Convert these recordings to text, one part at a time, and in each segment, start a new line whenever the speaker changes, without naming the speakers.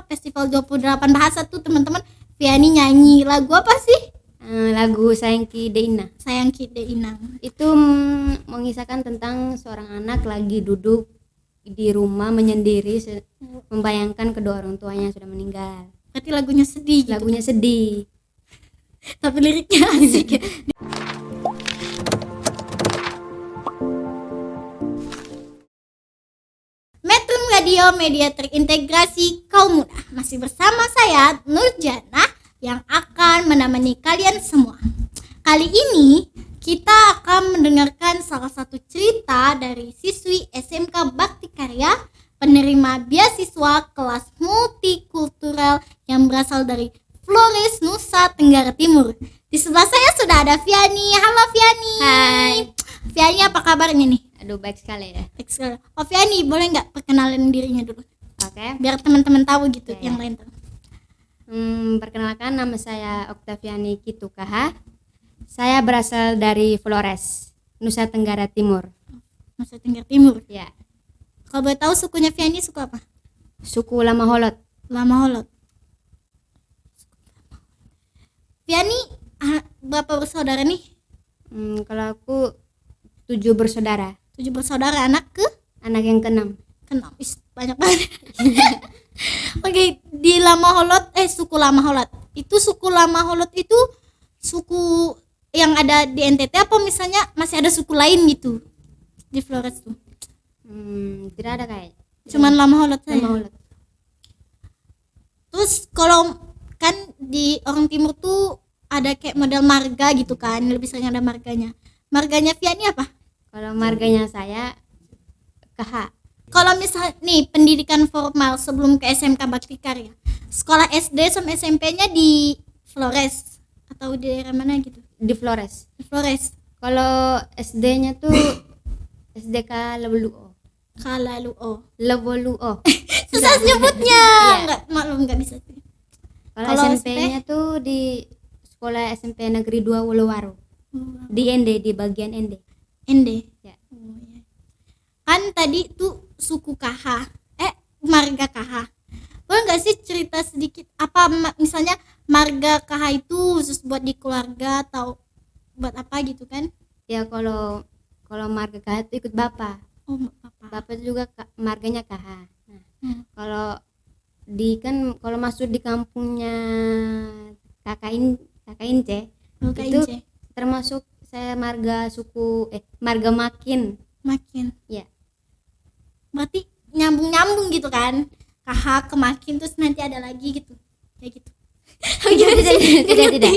festival 28 bahasa tuh teman-teman. Viani nyanyi lagu apa sih?
Lagu Sayang Ki Deina.
Sayang Ki Deina.
Itu mengisahkan tentang seorang anak lagi duduk di rumah menyendiri membayangkan kedua orang tuanya sudah meninggal.
Berarti lagunya sedih gitu.
Lagunya sedih.
Tapi liriknya asik ya. Metrum Radio, media terintegrasi kaum muda. Masih bersama saya Nurjana yang akan menemani kalian semua. Kali ini kita akan mendengarkan salah satu cerita dari siswi SMK Bakti Karya penerima beasiswa kelas multikultural yang berasal dari Flores, Nusa Tenggara Timur. Di sebelah saya sudah ada Viani. Halo Viani.
Hai.
Viani, apa kabarnya nih?
Aduh, baik sekali ya.
Baik sekali. Oh Viani, boleh nggak perkenalan dirinya dulu?
Oke.
Biar teman-teman tahu gitu,
Ya.
yang lain tahu.
Perkenalkan, nama saya Oktaviani Kitukaha. Saya berasal dari Flores, Nusa Tenggara Timur.
Nusa Tenggara Timur.
Ya.
Kalau boleh tahu sukunya Viani suku apa?
Suku Lama Holot.
Lama Holot. Viani berapa bersaudara nih?
Kalau aku 7 bersaudara.
7 bersaudara, anak ke?
Anak yang keenam.
Kenapa? Banyak banget. Oke, di Lama Holot, suku Lama Holot. Itu suku Lama Holot itu suku yang ada di NTT apa misalnya masih ada suku lain gitu di Flores tuh?
Tidak ada kayak.
Cuman Lama Holot saja.
Lama Holot.
Terus kalau kan di orang timur tuh ada kayak model marga gitu kan, lebih sering ada marganya. Marganya Viani apa?
Kalau marganya saya KH.
Kalau misal nih pendidikan formal sebelum ke SMK Bakti Karya, sekolah SD sama SMP-nya di Flores atau di daerah mana gitu?
Di Flores.
Di Flores.
Kalau SD-nya tuh SDK Levoluo.
Kalaluo.
Levoluo.
Susah nyebutnya.
Iya.
Enggak, maklum enggak bisa.
Kalau SMP-nya tuh di Sekolah SMP Negeri 2 Wolowaro. Di ND, di bagian ND.
ND.
Ya.
Oh, ya. Kan tadi tuh suku KH. Marga KH. Boleh nggak sih cerita sedikit apa misalnya marga KH itu khusus buat di keluarga atau buat apa gitu kan?
Ya, kalau marga KH itu ikut bapak.
Oh, apa?
Bapak juga marganya KH. Nah, kalau kalau masuk di kampungnya kakak Ince,
Kakak
itu
Ince.
termasuk saya marga marga Makin. Ya.
Berarti nyambung gitu kan? KH ke Makin terus nanti ada lagi gitu. Kayak gitu.
Tidak.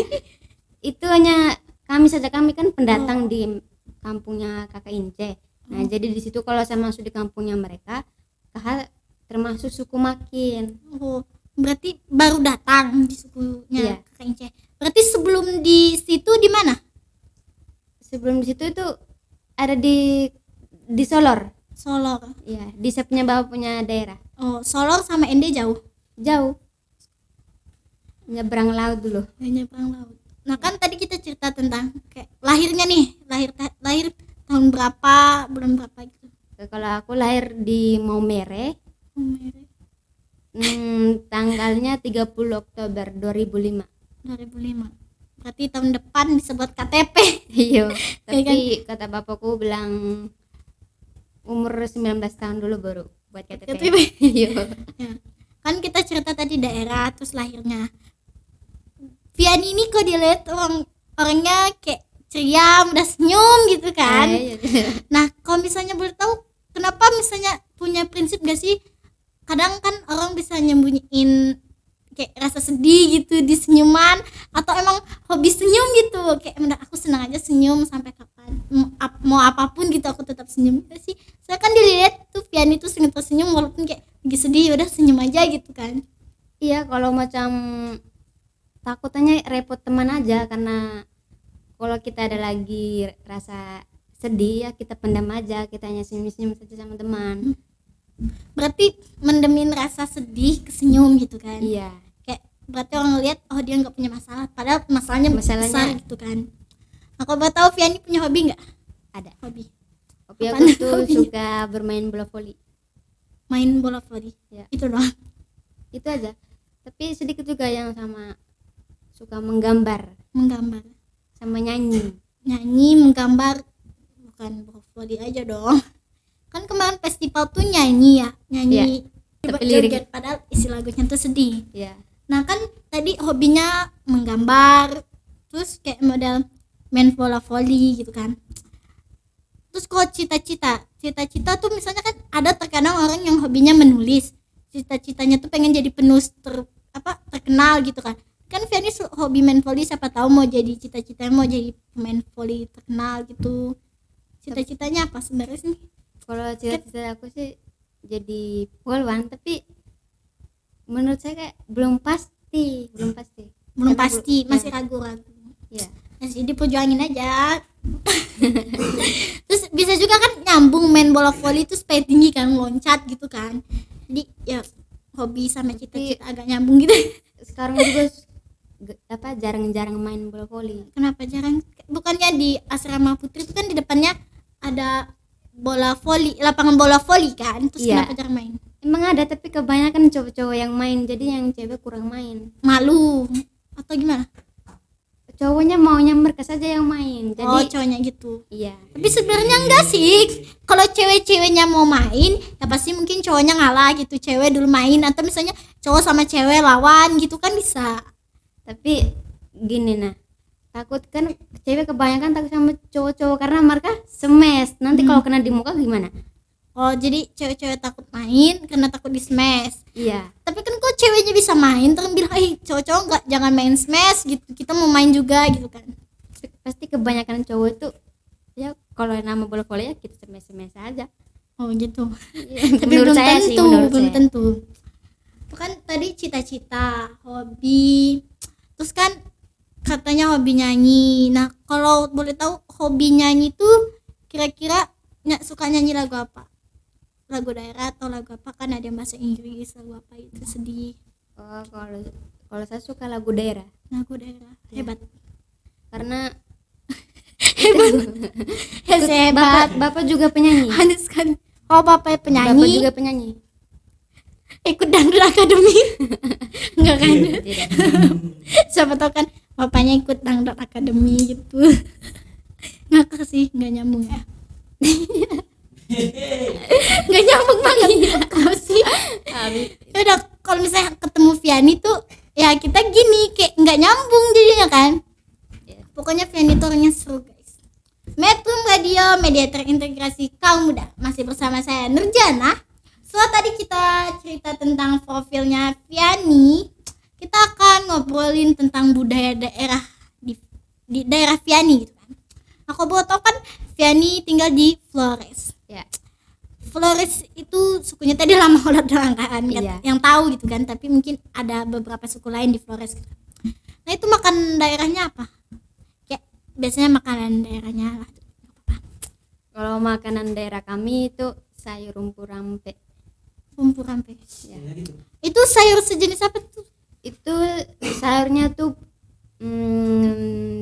Itu hanya kami saja, kami kan pendatang di kampungnya kakak Ince. Nah, jadi di situ kalau saya masuk di kampungnya mereka, KH termasuk suku Makin.
Oh, berarti baru datang di sukunya
Iya.
Kakak Ince. Berarti sebelum di situ di mana?
Sebelum di situ itu ada di Solor.
Solor.
Iya, di saya punya bapak punya daerah.
Oh, Solor sama ND jauh.
Jauh. Nyebrang laut dulu.
Nyebrang laut. Nah, kan tadi kita cerita tentang kayak lahirnya nih, lahir tahun berapa, bulan berapa gitu.
Kalau aku lahir di Maumere. Tanggalnya 30 Oktober 2005.
2005. Berarti tahun depan bisa buat KTP.
Iya. Tapi kata bapakku bilang umur 19 tahun dulu baru buat KTP. Iya.
Ya. Kan kita cerita tadi daerah terus lahirnya. Viani ini kok dilihat orangnya kayak ceria, udah senyum gitu kan. Nah, kalau misalnya boleh tahu kenapa misalnya punya prinsip gak sih? Kadang kan orang bisa nyembunyiin kayak rasa sedih gitu di senyuman, atau emang hobi senyum gitu, kayak aku senang aja senyum sampai kapan, mau apapun gitu aku tetap senyum gitu sih. Saya kan dilihat tuh Viani tuh sering tersenyum walaupun kayak lagi sedih, udah senyum aja gitu kan.
Iya, kalau macam takutnya repot teman aja, karena kalau kita ada lagi rasa sedih ya kita pendam aja, kita hanya senyum-senyum saja sama teman.
Berarti mendemin rasa sedih ke senyum gitu kan.
Iya.
Kayak berarti orang lihat oh dia nggak punya masalah, padahal masalahnya besar gitu kan. Aku mau tahu Viani punya hobi nggak?
Ada.
Hobi
aku tuh suka bermain bola voli.
Main bola voli
Ya.
itu doang.
itu aja. Tapi sedikit juga yang sama suka menggambar sama nyanyi.
Menggambar, bukan voli aja dong. Kan kemarin festival tuh nyanyi ya,
Tapi
joget padahal isi lagunya tuh sedih.
Iya.
Nah kan tadi hobinya menggambar, terus kayak model main bola voli gitu kan. Terus kalau cita-cita tuh misalnya kan ada terkadang orang yang hobinya menulis, cita-citanya tuh pengen jadi penulis terkenal gitu kan. Kan Vianney hobi main volley, siapa tahu mau jadi cita-citanya mau jadi pemain volley terkenal gitu. Cita-citanya apa sebenarnya sih?
Kalau cita-cita aku sih jadi polwan, tapi menurut saya kayak belum pasti.
Masih ragu-ragu.
Iya.
Masih diperjuangin aja. Terus bisa juga kan nyambung main bola voli itu supaya tinggi kan, loncat gitu kan. Jadi ya hobi sama cita-cita agak nyambung gitu.
Sekarang juga jarang-jarang main bola voli.
Kenapa jarang? Bukannya di asrama putri itu kan di depannya ada bola voli, lapangan bola voli kan? Terus
Iya.
kenapa jarang main?
Emang ada, tapi kebanyakan cowok-cowok yang main, jadi yang cewek kurang main.
Malu atau gimana?
Cowoknya maunya mereka saja yang main. Jadi
Cowoknya gitu.
iya.
Tapi sebenarnya enggak sih. Kalau cewek-ceweknya mau main, ya pasti mungkin cowoknya ngalah gitu. Cewek dulu main, atau misalnya cowok sama cewek lawan gitu kan bisa.
Tapi gini takut kan cewek kebanyakan takut sama cowok-cowok karena mereka smash. Nanti kalau kena di muka gimana?
Oh, jadi cewek-cewek takut main karena takut di smash.
Iya.
Tapi kan kok ceweknya bisa main, terus bilang, cowok-cowok enggak, jangan main smash gitu. Kita mau main juga gitu kan.
Pasti kebanyakan cowok itu ya kalau nama bola voli ya kita smash aja.
Oh, gitu.
Ya,
Tapi
menurut
belum
saya
tentu,
sih, menurut
belum
saya.
tentu. Itu kan tadi cita-cita, hobi. Terus kan katanya hobi nyanyi. Nah, kalau boleh tahu hobi nyanyi tuh kira-kira suka nyanyi lagu apa? Lagu daerah atau lagu apa? Kan ada yang bahasa Inggris, lagu apa itu sedih.
Oh, kalau saya suka lagu daerah.
Lagu daerah. Hebat.
Karena
Hebat.
Bapak juga penyanyi.
Hanis kan. Oh, bapak
Bapak
penyanyi.
juga penyanyi.
Ikut dangdut akademi. Enggak kan?
Tidak.
Siapa tahu kan bapaknya ikut dangdut akademi gitu. Ngakak sih, nggak nyambung ya. Nggak nyambung banget. Kenapa sih? Ya udah, kalau misalnya ketemu Vianney tuh ya kita gini kayak nggak nyambung jadinya kan. Pokoknya Vianney tuh orangnya seru guys. Metro Radio, media terintegrasi kaum muda. Masih bersama saya Nurjana. Setelah tadi kita cerita tentang profilnya Vianney, kita akan ngobrolin tentang budaya daerah di daerah Vianney gitu kan. Aku baru tahu kan Vianney tinggal di Flores.
Ya.
Flores itu sukunya tadi lama udah doang kan,
Iya.
yang tahu gitu kan, tapi mungkin ada beberapa suku lain di Flores gitu. Nah, itu makan daerahnya apa? Kayak biasanya makanan daerahnya lah.
Kalau makanan daerah kami itu sayur rumpu-rampe.
Rumpur rampe.
Ya.
Itu sayur sejenis apa tuh?
Itu sayurnya tuh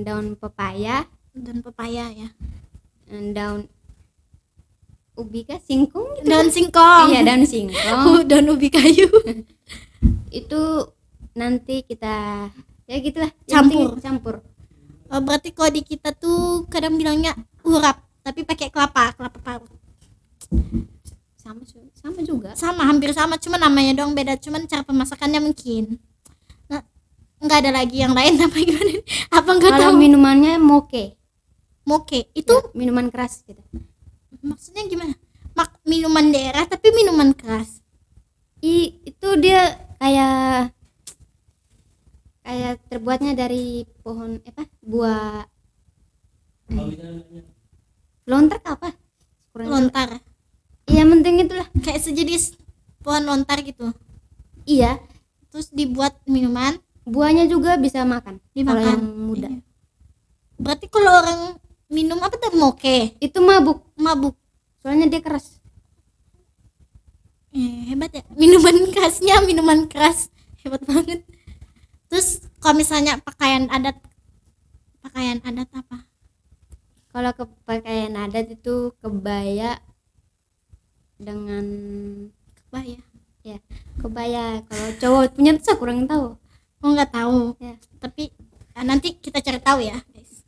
daun pepaya,
Dan pepaya ya.
daun ubi kah, singkong gitu.
Daun singkong.
Iya, daun singkong.
Daun ubi kayu.
Itu nanti kita ya gitulah, campur.
Oh, berarti kalau di kita tuh kadang bilangnya urap, tapi pakai kelapa parut.
Sama juga.
Sama, hampir sama, cuma namanya doang beda, cuman cara pemasakannya mungkin. Nah, nggak ada lagi yang lain apa gimana? Apa nggak
Kalau
tahu?
minumannya moke.
Moke itu
Ya, minuman keras gitu.
maksudnya gimana? Minuman daerah tapi minuman keras.
Itu dia kayak terbuatnya dari pohon buah lontar apa? Kurang tahu.
Lontar.
Iya, penting itulah.
Kayak sejenis pohon lontar gitu.
Iya,
Terus dibuat minuman,
buahnya juga bisa makan. Kalau
dimakan.
yang muda.
Iya. Berarti kalau orang minum apa tuh moke?
Itu mabuk,
Mabuk.
soalnya dia keras.
Hebat ya. Minuman khasnya minuman keras. Hebat banget. Terus kalau misalnya pakaian adat apa?
Kalau pakaian adat itu kebaya dengan
Kebaya.
Ya, kebaya. Kalau cowok punya tuh saya kurang tahu.
Oh nggak tahu.
Ya.
Tapi nanti kita cari tahu ya guys.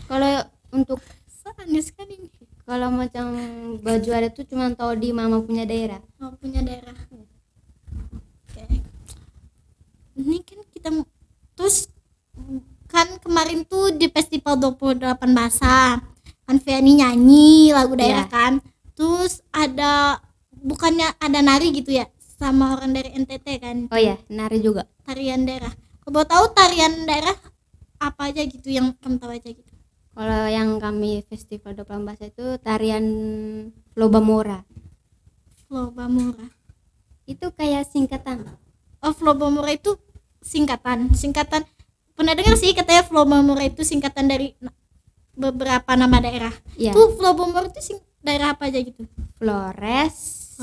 Kalau untuk
Aneh sekali nih.
kalau macam baju adat tuh cuma tahu di mama punya daerah.
Oh, punya daerah. Oke. Ini kan kita terus kan kemarin tuh di festival 28 bahasa kan Vianney nyanyi lagu daerah kan. Terus ada bukannya ada nari gitu ya sama orang dari NTT kan.
Oh ya, nari juga.
Tarian daerah. Kau tahu tarian daerah apa aja gitu yang kamu tahu aja gitu?
Kalau yang kami festival 28 bahasa itu tarian Flobamora.
Flobamora.
Itu kayak singkatan.
Oh, Flobamora itu singkatan. Pernah dengar sih katanya Flobamora itu singkatan dari beberapa nama daerah.
Iya.
Tuh Flobamora itu daerah apa aja gitu?
Flores,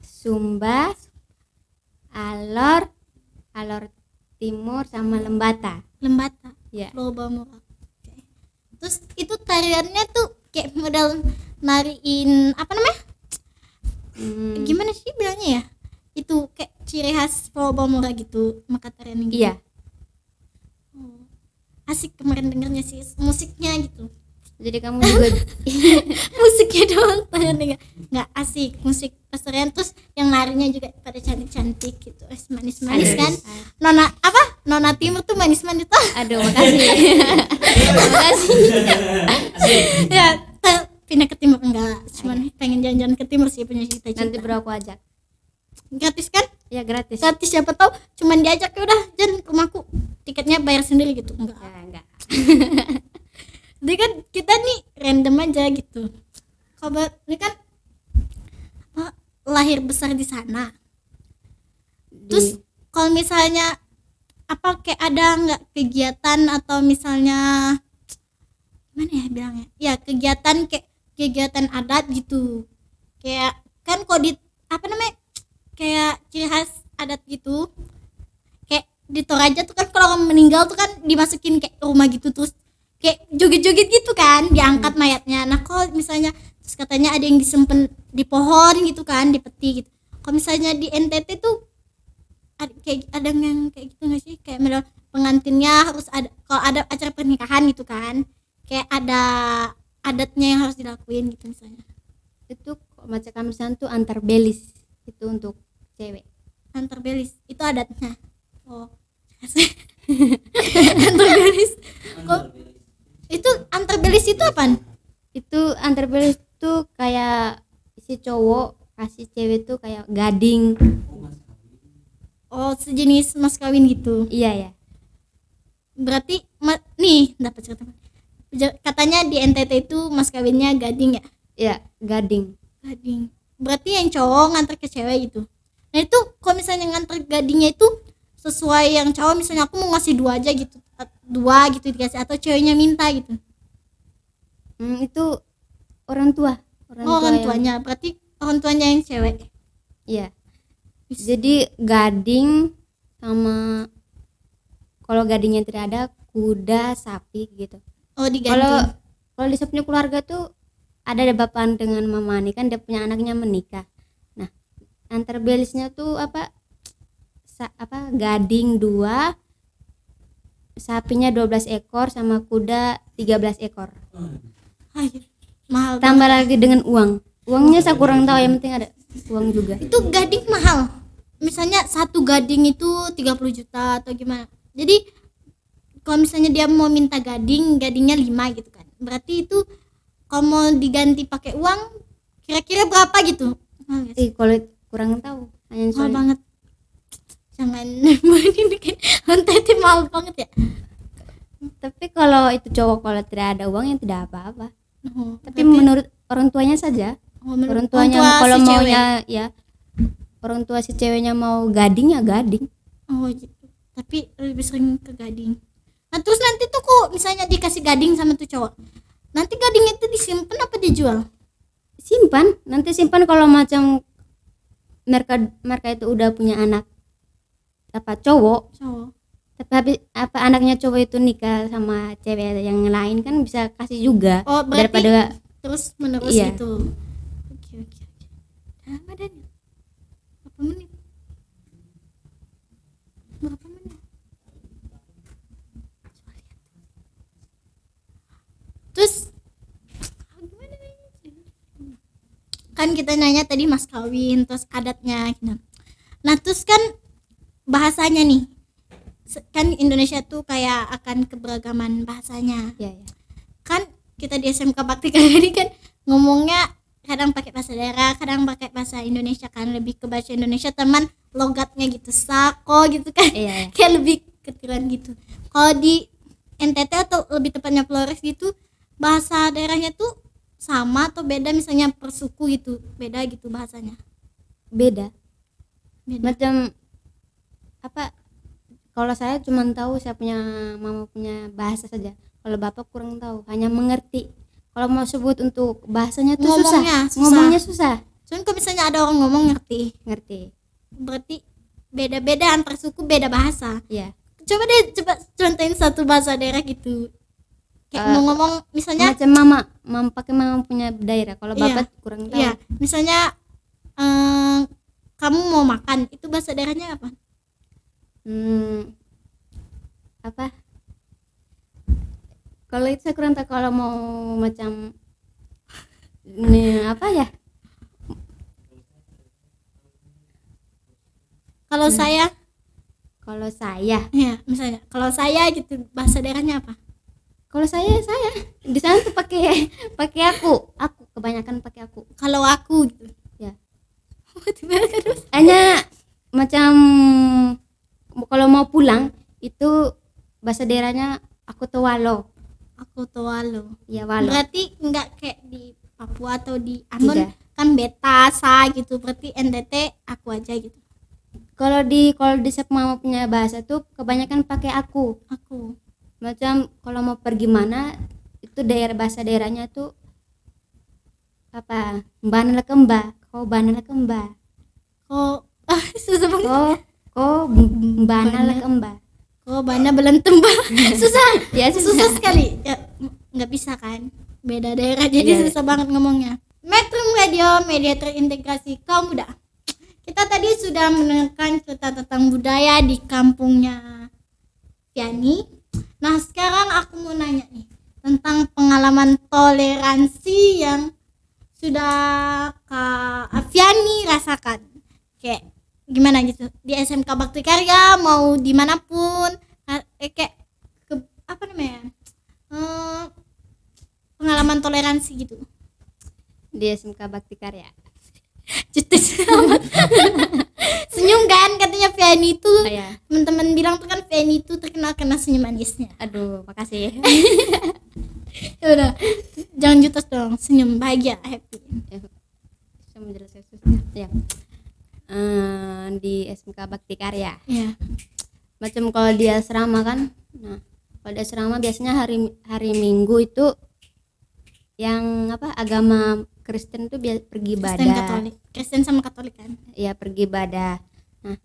Sumba, Alor Timur sama Lembata. Ya.
Flobamora. Oke. Terus itu tariannya tuh kayak model nariin apa namanya? Gimana sih bilangnya ya? Itu kayak ciri khas Flobamora gitu, maka tarian gitu.
Iya.
Asik kemarin dengernya sih musiknya gitu.
Jadi kamu juga
Musiknya doang pengen nggak asik musik pastorian, terus yang narinya juga pada cantik gitu, manis kan. Nona Timur tuh manis tuh.
Aduh, makasih. Makasih.
Ya pindah ke Timur enggak, cuman pengen jalan-jalan ke Timur sih, punya cita-cita.
Nanti bro aku ajak.
Gratis kan?
Ya gratis.
Siapa tahu cuman diajak ya udah Jan ke rumahku, tiketnya bayar sendiri gitu. Enggak.
Ya, enggak.
Jadi kan kita nih random aja gitu. Kabar ini kan lahir besar di sana. Terus kalau misalnya kayak ada nggak kegiatan atau misalnya gimana ya bilangnya? Ya kegiatan adat gitu. Kayak kan kok kayak ciri khas adat gitu. Kayak di Toraja tuh kan kalau orang meninggal tuh kan dimasukin kayak rumah gitu, terus kayak joget-joget gitu kan, diangkat mayatnya. Nah kalau misalnya terus katanya ada yang disimpan di pohon gitu kan, di peti gitu. Kalau misalnya di NTT tuh ada yang kayak gitu nggak sih, kayak model pengantinnya harus ada, kalau ada acara pernikahan gitu kan, kayak ada adatnya yang harus dilakuin gitu misalnya.
Itu macam kami sana tuh antar belis, itu untuk cewek.
Antar belis itu adatnya. Oh antar belis. Itu antar belis itu apaan?
Itu antar belis tuh kayak si cowok kasih cewek tuh kayak gading.
Oh, sejenis mas kawin gitu.
Iya ya.
Berarti nih dapat cerita. Katanya di NTT itu mas kawinnya gading ya?
Iya, gading.
Berarti yang cowok nganter ke cewek gitu. Nah itu kalau misalnya nganter gadingnya itu sesuai yang cowok, misalnya aku mau ngasih 2 aja gitu, 2 gitu dikasih, atau ceweknya minta gitu.
Itu orang tuanya.
Berarti orang tuanya yang cewek.
Iya. Jadi gading sama, kalau gadingnya tidak ada, kuda, sapi gitu.
Oh, diganti.
Kalau di punya keluarga tuh ada bapak dengan mama nih kan, dia punya anaknya menikah. Nah, antar belisnya tuh gading 2, sapinya 12 ekor sama kuda 13 ekor.
Mahal.
Tambah lagi dengan uangnya saya kurang tahu, yang penting ada uang juga.
Itu gading mahal. Misalnya satu gading itu 30 juta atau gimana. Jadi kalau misalnya dia mau minta gadingnya 5 gitu kan. Berarti itu kalau mau diganti pakai uang kira-kira berapa gitu?
Kalau kurang tahu.
Mahal banget. Jangan ini kan NTT mahal banget ya.
Tapi kalau itu cowok, kalau tidak ada uang yang tidak apa-apa. Tapi
berarti,
menurut orang tuanya saja. Orang tuanya kalau si maunya ya, orang tua si ceweknya mau gading ya gading.
Oh gitu. Tapi lebih sering ke gading. Nah terus nanti tuh kok misalnya dikasih gading sama tuh cowok, nanti gading itu disimpan apa dijual?
Simpan kalau macam mereka itu udah punya anak cowok. Tapi anaknya cowok itu nikah sama cewek yang lain kan bisa kasih juga.
Oh, berarti terus menerus
iya.
gitu. Oke. berapa menit? Berapa menit? Terus gimana nih? Kan kita nanya tadi mas kawin, terus adatnya gitu. Nah terus kan bahasanya nih, kan Indonesia tuh kayak akan keberagaman bahasanya.
Ya, ya.
Kan kita di SMK Bakti kali ini kan ngomongnya kadang pakai bahasa daerah, kadang pakai bahasa Indonesia, kan lebih ke bahasa Indonesia teman, logatnya gitu sako gitu kan.
Iya, iya.
Kayak lebih ketilan gitu. Kalau di NTT atau lebih tepatnya Flores gitu, bahasa daerahnya tuh sama atau beda, misalnya per suku gitu, beda gitu bahasanya.
Beda.
Beda.
Macam apa, kalau saya cuma tahu saya punya mama punya bahasa saja, kalau bapak kurang tahu, hanya mengerti. Kalau mau sebut untuk bahasanya tuh ngomongnya susah.
Cuman kalau misalnya ada orang ngomong ngerti. Berarti beda-beda antar suku, beda bahasa.
Iya.
Coba contohin satu bahasa daerah gitu. Kayak mau ngomong misalnya
macam mama pakai mama punya daerah, kalau bapak kurang tahu.
Iya, misalnya kamu mau makan, itu bahasa daerahnya apa?
Apa? Kalau itu saya kurang tahu. Kalau mau macam apa ya?
Kalau saya
ya,
misalnya kalau saya gitu, bahasa daerahnya apa?
Kalau saya di sana tuh pakai aku kebanyakan pakai aku.
Kalau aku gitu
ya. Hanya macam kalau mau pulang itu bahasa daerahnya aku tewalo. Ya, walo.
Berarti enggak kayak di Papua atau di Ambon kan beta sa gitu, berarti NTT aku aja gitu.
Kalau di mama punya bahasa tuh kebanyakan pakai aku. Macam kalau mau pergi mana itu bahasa daerahnya tuh apa, bana lekemba,
susah banget.
Bana lekemba,
bana belentemba. susah
ya,
susah sekali ya, nggak bisa kan, beda daerah jadi susah banget ngomongnya. Metrum Radio, media terintegrasi kaum muda. Kita tadi sudah mendengarkan cerita tentang budaya di kampungnya Viani. Nah sekarang aku mau nanya nih tentang pengalaman toleransi yang sudah Kak Afiani rasakan. Kayak gimana gitu di SMK Bakti Karya, mau dimanapun, kayak apa namanya, pengalaman toleransi gitu
di SMK Bakti Karya.
Senyum kan katanya Viani itu.
Ya.
Teman-teman bilang tuh kan Viani itu terkenal karena senyum manisnya.
Aduh, makasih.
Ya udah, jangan jutas dong, senyum bahagia, happy.
Bisa menjelaskan susah. Ya. Di SMK Bakti Karya.
Ya.
Macam kalau di asrama kan, nah kalau di asrama biasanya hari Minggu itu yang apa, agama Kristen tuh pergi ibadah.
Kristen sama Katolik kan?
Iya, pergi ibadah. Nah,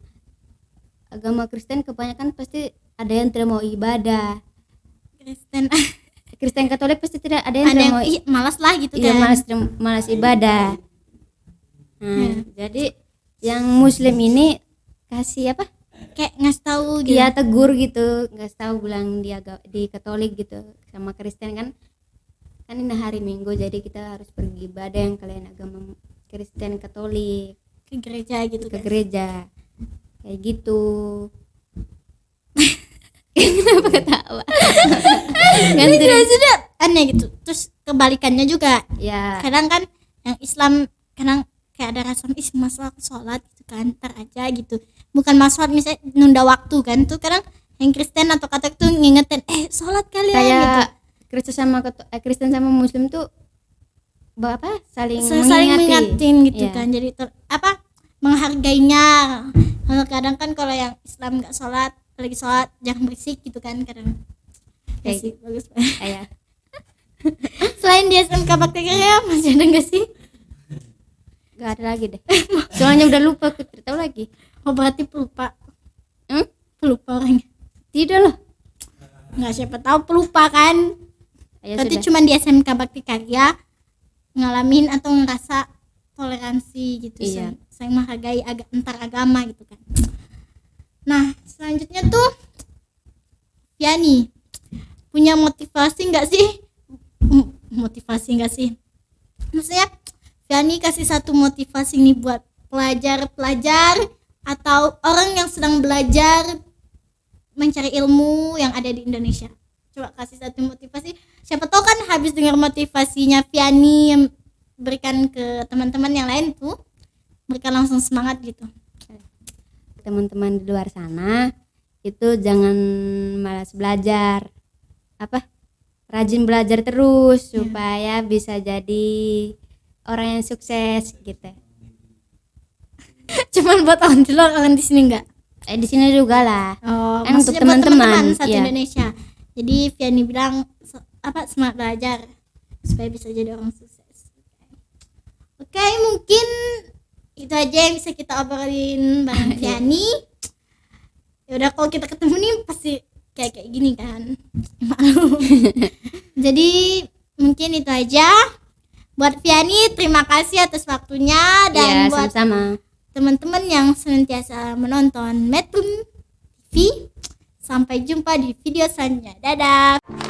agama Kristen kebanyakan pasti ada yang tidak mau ibadah. Kristen Katolik pasti tidak ada yang tidak mau.
Malas lah gitu kan?
Iya, malas ibadah. Nah, jadi yang Muslim ini kasih apa?
Kayak ngasih tahu gitu.
Iya, tegur gitu, ngasih tahu, bilang di Katolik gitu sama Kristen kan ini hari Minggu jadi kita harus pergi ibadah, yang kalian agama Kristen Katolik
ke gereja gitu,
ke gereja kayak gitu. Kenapa ketawa?
Kan sudah aneh gitu. Terus kebalikannya juga
ya,
kadang kan yang Islam kadang kayak ada rasa masalah sholat gitu kan, ntar aja gitu, bukan masalah misalnya nunda waktu kan, tuh kadang yang Kristen atau Katolik tuh ngingetin sholat kalian
kayak
gitu.
Kristen sama Muslim tuh apa, saling
mengingatin gitu kan, jadi menghargainya. Kadang kan kalau yang Islam nggak sholat, lagi sholat jangan berisik gitu kan kadang. Kayak bagus banget. Selain di SMK Bakti Karya masih ada nggak sih?
Gak ada lagi deh. Soalnya udah lupa, tahu lagi.
Oh berarti pelupa. Pelupa orangnya.
Tidak loh.
Nggak, siapa tahu pelupa kan. Berarti cuma di SMK Bakti Karya ngalamin atau ngerasa toleransi gitu.
Iya.
saling menghargai antar agama gitu kan. Nah selanjutnya tuh Viani punya motivasi nggak sih? Maksudnya Viani kasih satu motivasi nih buat pelajar atau orang yang sedang belajar mencari ilmu yang ada di Indonesia. Coba kasih satu motivasi. Siapa tahu kan habis dengar motivasinya Viani yang berikan ke teman-teman yang lain tuh, mereka langsung semangat gitu.
Teman-teman di luar sana itu jangan malas belajar, rajin belajar terus supaya bisa jadi orang yang sukses gitu.
Cuman buat orang di luar, orang di sini enggak?
Di sini juga lah.
Oh,
kan untuk
maksudnya buat
teman-teman
satu Indonesia. Jadi Viani bilang semangat belajar supaya bisa jadi orang sukses. Oke, mungkin itu aja yang bisa kita obrolin bareng Viani. Ya udah, kalau kita ketemu nih pasti kayak gini kan. Maklum. Jadi mungkin itu aja. Buat Viani, terima kasih atas waktunya, dan buat
sama-sama
teman-teman yang senantiasa menonton Metun TV. Sampai jumpa di video selanjutnya. Dadah.